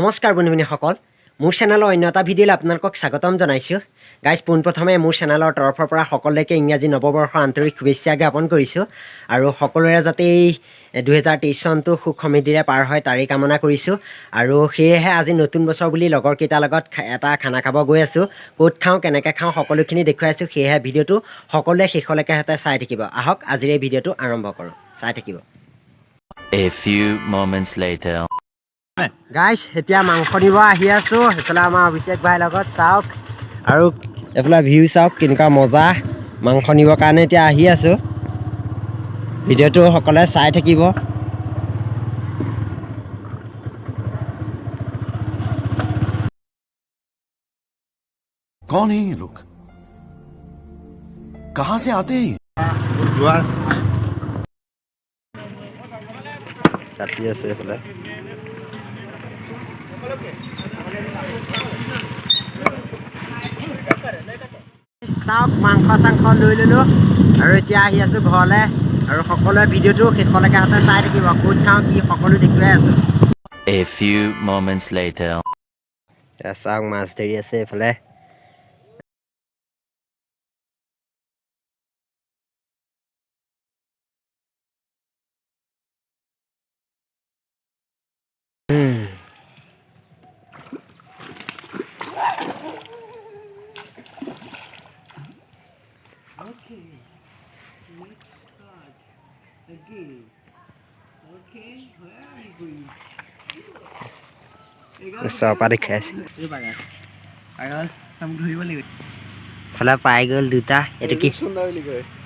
নমস্কাৰ বন্ধুসকল মোৰ চেনেলৰ অন্য এটা ভিডিঅ'লৈ আপোনালোকক স্বাগতম জনাইছোঁ গাইজ পোনপ্ৰথমে মোৰ চেনেলৰ তৰফৰ পৰা সকলোকে ইংৰাজী নৱবৰ্ষৰ আন্তৰিক শুভেচ্ছা জ্ঞাপন কৰিছোঁ আৰু সকলোৰে যাতে এই 2023 চনটো সুখ সমৃদ্ধিৰে পাৰ হয় তাৰে কামনা কৰিছোঁ আৰু সেয়েহে আজি নতুন বছৰ বুলি লগৰ কেইটাৰ লগত এটা খানা খাব গৈ আছোঁ ক'ত খাওঁ কেনেকৈ খাওঁ সকলোখিনি দেখুৱাইছোঁ সেয়েহে ভিডিঅ'টো সকলোৱে শেষলৈকে চাই থাকিব আহক আজিৰ এই ভিডিঅ'টো আৰম্ভ কৰোঁ চাই থাকিব A few moments later guys এতিয়া মাংস নিব আহি আছোঁ সেইফালে আমাৰ অভিষেক ভাইৰ লগত চাওক আৰু এইফালে ভিউ চাওক কেনেকুৱা মজা মাংস নিবৰ কাৰণে এতিয়া আহি আছোঁ ভিডিঅ'টো সকলোৱে চাই থাকিব कौन है ये लोग कहां से आते हैं জোয়ার কাটি আছে এইফালে চাওক মাংস চাংস লৈ ল'লোঁ আৰু এতিয়া আহি আছোঁ ঘৰলৈ আৰু সকলোৱে ভিডিঅ'টো শেষলৈকে চাই থাকিব ক'ত খাওঁ কি সকলো দেখুৱাই আছোঁ A few moments later চাওক মাছ ধৰি আছে এইফালে চপা দেখাই আছে ফালে পাই গ'ল দুটা এইটো কি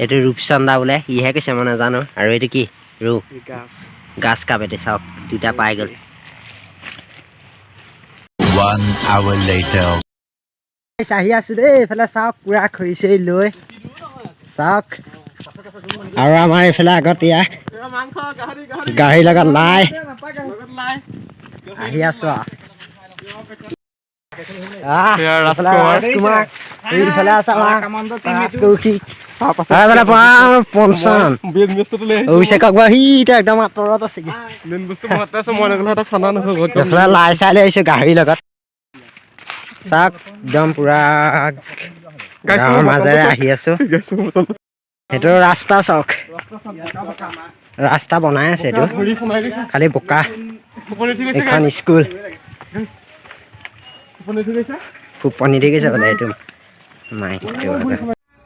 এইটো ৰূপচন্দা বোলে ইহে কৈছে মই নাজানো আৰু এইটো কি ৰৌ গাছ কাপ এইটো চাওক দুটা পাই গ'ল 1 hour later আহি আছো দেই এইফালে চাওক পুৰা খৰি চৰি লৈ চাওক আৰু আমাৰ এইফালে আগত এয়া গাহৰি লগত লাই আহি আছো ৰাজকুমাৰ এইফালে আছে আমাৰ অভিষেকক সিটা একদম আঁতৰত আছে এইফালে লাই চাই লৈ আহিছো গাহৰিৰ লগত চাওক একদম পুৰা গাঁৱৰ মাজেৰে আহি আছো সেইটো ৰাস্তা চাওক ৰাস্তা বনাই আছে এইটো খালি বোকা এখন স্কুল ফুপনি দি গৈছে বোলে এইটো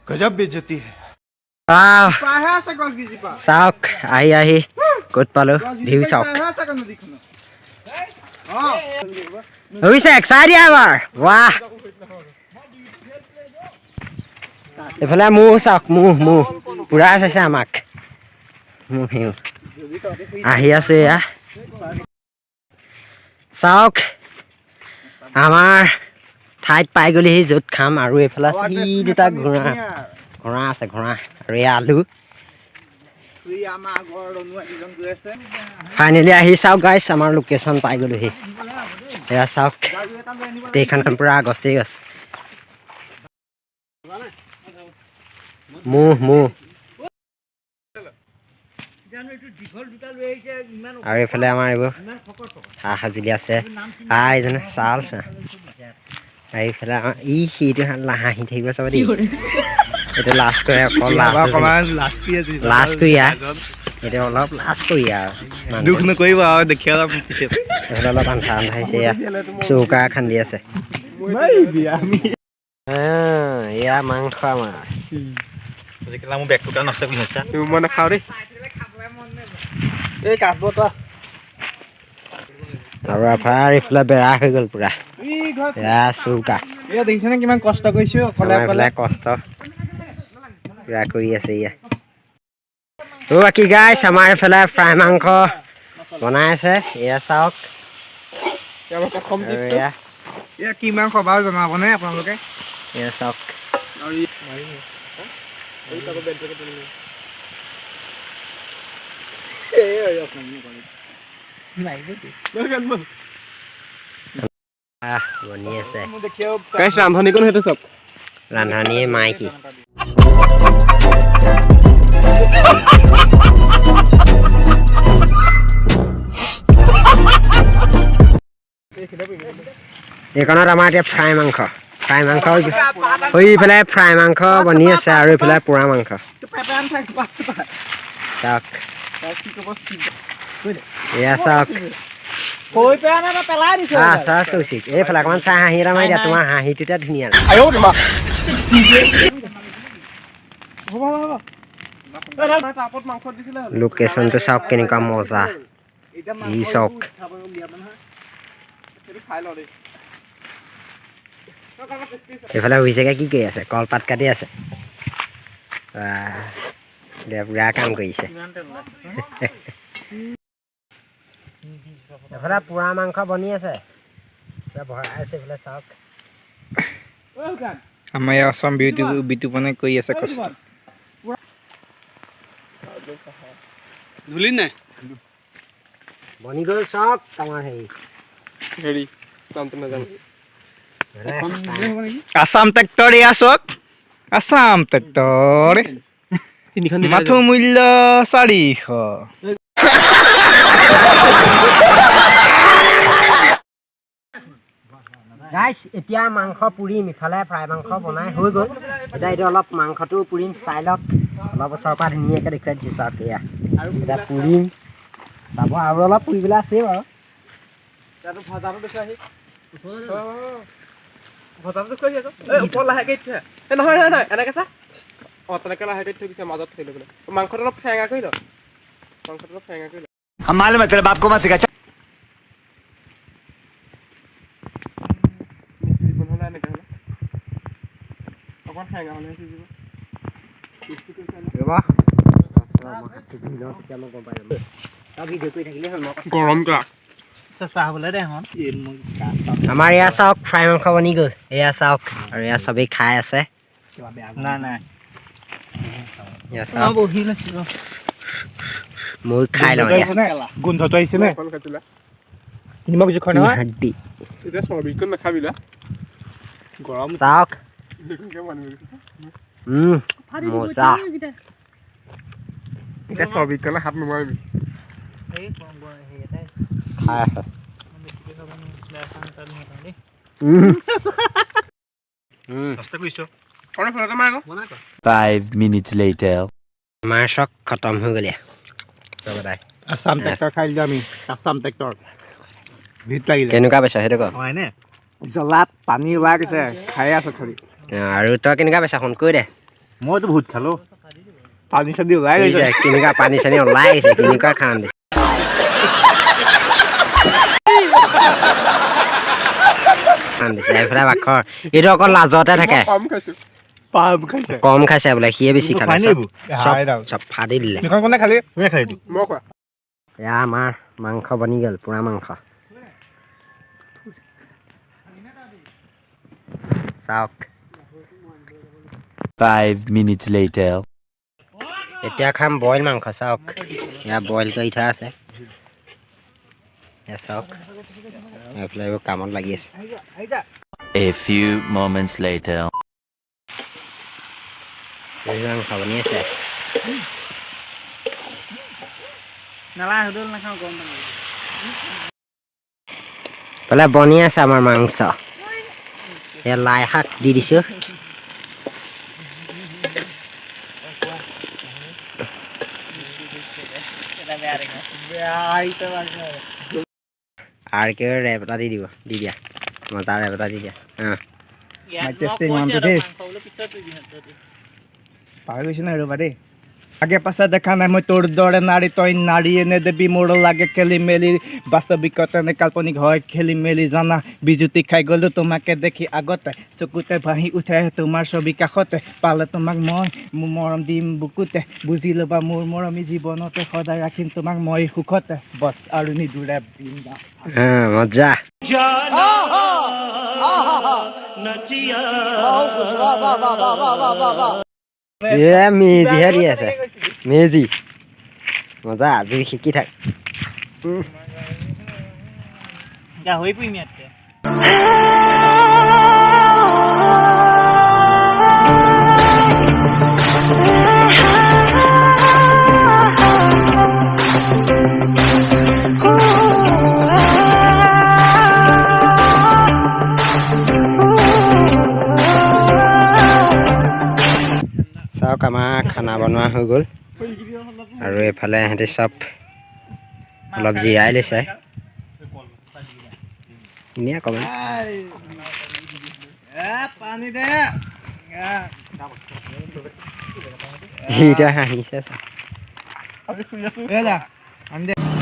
गजब बेइज्जती है চাওক আহি আহি ক'ত পালো ভিউ চাওক অভিষেক চাই দিয়া এবাৰ ৱাহ এইফালে ম'হ চাওক ম'হ পুৰা চাইছে আমাক ম'হ আহি আছে এয়া চাওক আমাৰ ঠাইত পাই গ'লেহি য'ত খাম আৰু এইফালে সি দুটা ঘোঁৰা আছে ঘোঁৰা আৰু এয়া আলু ফাইনেলি আহি চাওক গাইছ আমাৰ লোকেশ্যন পাই গ'লোহি এয়া চাওক এইখন পুৰা গছেই গছ ম'হ আৰু এইফালে আমাৰ এইবোৰ সা সঁজুলি আছে এইজনে চাল চা আৰু এইফালে আমাৰ সেইটো হাঁহি থাকিব চাব দেই এইটো লাজ কৰে অকল লাজ কৰি এইটো অলপ লাজ কৰি আৰু দুখ নকৰিব আৰু দেখি অলপ পিছত এইফালে অলপ আন্ধা হৈছে এয়া চৌকা খান্দি আছে এয়া মাংস আমাৰ মোৰ বেগটো নষ্ট কৰি হৈছে মই নাখাওঁ দেই এই কাপত আৰু এফালে এইফালে বেৰা হৈ গ'ল পুৰা এয়া চৌকা দেখিছেনে কিমান কষ্ট কৰিছো অকলে কষ্ট পুৰা কৰি আছে ইয়া বাকী গাইছ আমাৰ এইফালে ফ্ৰাই মাংস বনাই আছে এয়া চাওক এয়া কি মাংস বাৰু জনাবনে আপোনালোকে এয়া চাওক বনি আছে ৰান্ধনি কোন সেইটো চব ৰান্ধনীয়ে মাইকী এইকণত আমাৰ এতিয়া ফ্ৰাই মাংস এইফালে ফ্ৰাই মাংস বনি আছে আৰু এইফালে পোৰা মাংস চাওক এয়া চাওক চাৰ্জ কৌশিক এইফালে অকণমান চাই হাঁহি এটা মাৰি দিয়া তোমাৰ হাঁহিটোতে ধুনীয়া লোকেশ্যনটো চাওক কেনেকুৱা মজা ই চাওক এইফালে হৈছেগে কি কৰি আছে কলপাত কাটি আছে পুৰা কাম কৰিছে এইফালে পোৰা মাংস বনি আছে ভৰাই আছে এইফালে চাওক আমাৰ ইয়াৰ অসম বিতুপনে কৰি আছে কষ্ট ধুলি নাই বনি গ'ল চব আমাৰ হেৰি নামটো নাজানো আসাম ট্ৰেক্টৰ এয়া চক আসাম ট্ৰেক্টৰ মাথো মূল্য 400 গাইছ এতিয়া মাংস পুৰিম ইফালে ফ্ৰাই মাংস বনাই হৈ গ'ল এতিয়া এইটো অলপ মাংসটো পুৰিম চাই লওক অলপ ওচৰৰ পৰা ধুনীয়াকৈ দেখুৱাই দিছোঁ চাওক এয়া এতিয়া পুৰিম চাব আৰু অলপ পুৰিবলৈ আছে বাৰু ভজাটো দেখুৱাই ওপৰত লাহেকৈ থৈ নহয় এনেকৈ চা তেনেকৈ লাহেকৈ থৈ দিছে মাজত থৈ লৈ পেলাই মাংসটো অলপ ফেঙা কৰি ল हम मालूम है तेरे बाप को मत सिखा অকণমান ফেঙা হ'লে সিজিব গৰম কা আমাৰ এয়া চাওক ফ্ৰাই মাংস বনি গ'ল এয়া চাওক আৰু এয়া চবেই খাই আছে এয়া চাওক মই খাই লওঁ গোন্ধটো আহিছে নে নিমখ জোখৰ নহয় হাড্ডি এতিয়া চৰ্বিখন নাখাবিলা গৰম চাওক মজা এতিয়া চৰ্বিখনে হাত নোমাৰিবি খাই আছে কষ্ট কৰিছ 5 minutes later. আমাৰ চক খতম হৈ গ'ল আসাম ট্ৰেক্টৰ খাই দিলোঁ আমি আসাম ট্ৰেক্টৰ ভিত লাগিলে কেনেকুৱা পাইছ সেইটো ক হয়নে জ্বলাত পানী ওলাই গৈছে খাই আছো খালি আৰু তই কেনেকুৱা পাইছ ফোন কৈ দে মইতো বহুত খালো পানী চানী ওলাই গৈছে কেনেকুৱা পানী চানী ওলাই আহিছে কেনেকুৱা খান দিছে এইফালে বাখৰ এইটো অকল লাজতে থাকে পাম খাইছে কম খাইছে বোলে সিয়ে বেছি খালে খাই নেবো চব ফাদি দিলে এখন কোনে খালি কোনে খাই দিওঁ মই কোৱা এয়া আমাৰ মাংস বনি গ'ল পোৰা মাংস চাওক 5 minutes later. এতিয়া খাম বইল মাংস চাওক এয়া বইল কৰি থোৱা আছে এয়া চাওক এইফালে এইবোৰ কামত লাগি আছে A few moments later. মাংস বনি আছে এইফালে বনি আছে আমাৰ মাংস এয়া লাই শাক দি দিছোঁ আৰু কি ৰেপ এটা দি দিয়া মজা ৰেপ এটা দি দিয়া পাহৰি গৈছে নাই ৰ'বা দেই আগে পাছে দেখা নাই মই তোৰ দৰে নাৰী তই নাৰী এনে দেবী মোৰ লাগে খেলি মেলি বাস্তৱিকতা নে কাল্পনিক হয় খেলি মেলি জানা বিজুতি খাই গ'লো তোমাকে দেখি আগতে চকুতে ভাহি উঠে তোমাৰ ছবি কাষতে পালে তোমাক মই মোৰ মৰম দিম বুকুতে বুজি ল'বা মোৰ মৰমী জীৱনতে সদায় ৰাখিম তোমাক মই সুখতে বছ আৰু নিদূৰে মজা মেজিহে দি আছে মেজি মজা আজি শিকি থাক হৈ পৰিম ইয়াতে বনোৱা হৈ গ'ল আৰু এইফালে সিহঁতি চব অলপ জিৰাই লৈছে এনেই অকণমান পানী দে এইটা হাঁহিছে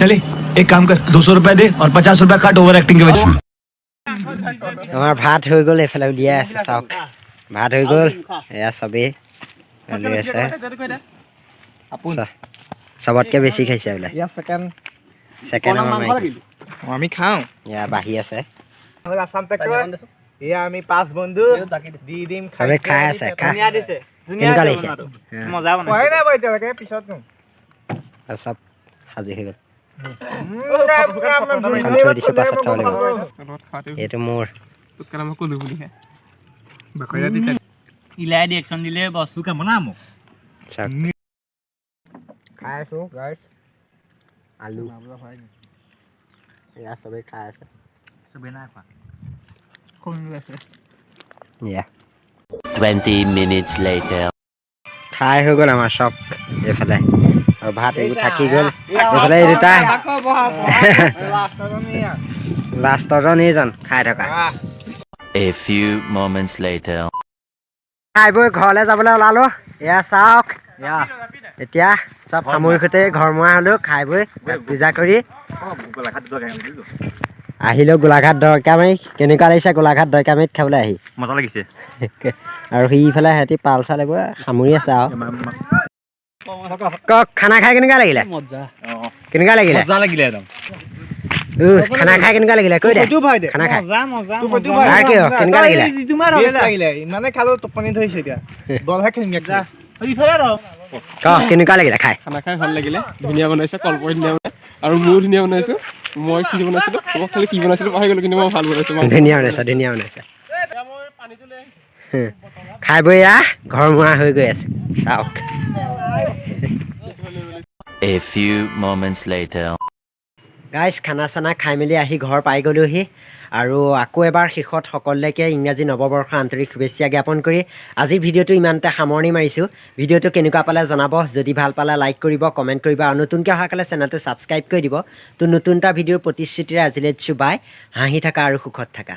चले एक काम कर 200 रुपए दे और 50 रुपए काट ओवर एक्टिंग के वजह আমাৰ ভাত হৈ গ'ল এইফালে উলিয়াই আছে চাওক ভাত হৈ গ'ল এয়া চবেই লৈ আছে চবতকৈ বেছি খাইছে বোলে ইয়াৰ ছেকেণ্ড আমাৰ মাইকী আমি খাওঁ এয়া বাঢ়ি আছে আসাম ট্ৰেক্টৰ এয়া আমি 5 বন্ধু দি দিম চবে খাই আছে ধুনীয়া দিছে কেনেকুৱা লাগিছে মজা বনাইছে হয় নাই বাৰু এতিয়ালৈকে পিছত কম আৰু চব সাজি হৈ গ'ল থৈ দিছোঁ পাছত খাব লাগিব এইটো মোৰ মই ক'লো বুলিহে ইলাই দি একশ্যন দিলে বস্তু কাম না মোক চাওক খাই আছোঁ গাইছ আলু এয়া চবেই খাই আছে চবেই নাই খোৱা এয়া 20 minutes later. খাই হৈ গ'ল আমাৰ চব এইফালে আৰু ভাত এইবোৰ থাকি গ'ল এইফালে এই দুটা লাষ্টৰজন এইজন খাই থকা A few moments later. খাই বৈ ঘৰলৈ যাবলৈ ওলালো এয়া চাওক এতিয়া চব সামৰি সৈতে ঘৰমুৱা হ'লো খাই বৈ পূজা কৰি আহিলোঁ গোলাঘাট দৰকামাৰী কেনেকুৱা লাগিছে গোলাঘাট দৰকামাৰীত খাবলৈ আহি মজা লাগিছে আৰু সিফালে সিহঁতি পাল চাল এইবোৰ সামৰি আছে আৰু কওক খানা খাই কেনেকুৱা লাগিলে কেনেকুৱা লাগিলে মজা লাগিলে একদম খানা খাই কেনেকুৱা লাগিলে কৈ দে খানা খাই আৰু কি কেনেকুৱা লাগিলে লাগিলে ইমানে খালো টোপনি ধৰিছে এতিয়া বলহে খেলিম কওক কেনেকুৱা লাগিলে খাই খানা খাই ভাল লাগিলে ধুনীয়া বনাইছে কল্পই ধুনীয়া বনাই আৰু ময়ো ধুনীয়া বনাইছোঁ মই কি বনাইছিলোঁ তোমাক খালি কি বনাইছিলোঁ পাহৰি গ'লোঁ কিন্তু মই ভাল বনাইছোঁ ধুনীয়া বনাইছে খাই বৈ ঘৰমুৱা হৈ গৈ আছে চাওক A few moments later. Guys খানা চানা খাই মেলি আহি ঘৰ পাই গ'লোহি আৰু আকৌ এবাৰ শেষত সকলোকে ইংৰাজী নৱবৰ্ষৰ আন্তৰিক শুভেচ্ছা জ্ঞাপন কৰি আজিৰ ভিডিঅ'টো ইমানতে সামৰণি মাৰিছোঁ ভিডিঅ'টো কেনেকুৱা পালে জনাব যদি ভাল পালে লাইক কৰিব কমেণ্ট কৰিব আৰু নতুনকৈ অহাকালে চেনেলটো ছাবস্ক্ৰাইব কৰি দিব তো নতুন এটা ভিডিঅ'ৰ প্ৰতিশ্ৰুতিৰে আজিলৈ দিছোঁ বাই হাঁহি থাকা আৰু সুখত থাকা